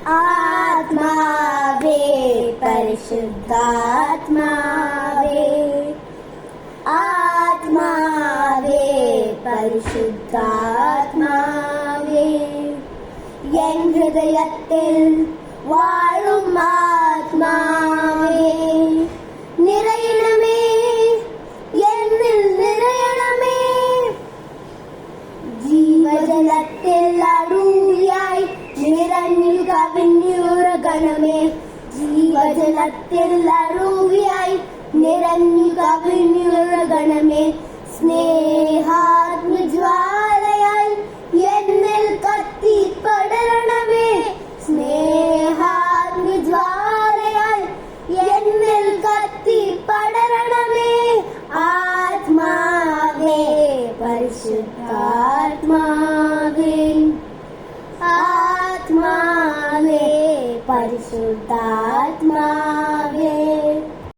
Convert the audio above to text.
ആത്മാവേ പരിശുദ്ധാത്മാവേ ആത്മാവേ പരിശുദ്ധാത്മാവേ എൻ ഹൃദയത്തിൽ വാഴും ആത്മാവേ നിറയണമേ എന്നിൽ നിറയണമേ ജീവജലത്തിൽ അടൂയായി നിറഞ്ഞു കവിഞ്ഞുറങ്ങണമേ ജീവജലത്തിൽ അടൂയായി നിറഞ്ഞു കവിഞ്ഞുറങ്ങണമേ സ്നേഹാത്മജ്വാലയായി എന്നിൽ കത്തി പടരണമേ സ്നേഹാത്മജ്വാലയായി എന്നിൽ കത്തി പടരണമേ ആത്മാവേ പരിശുദ്ധാത്മാവേ ആത്മാവേ പരിശുദ്ധാത്മാവേ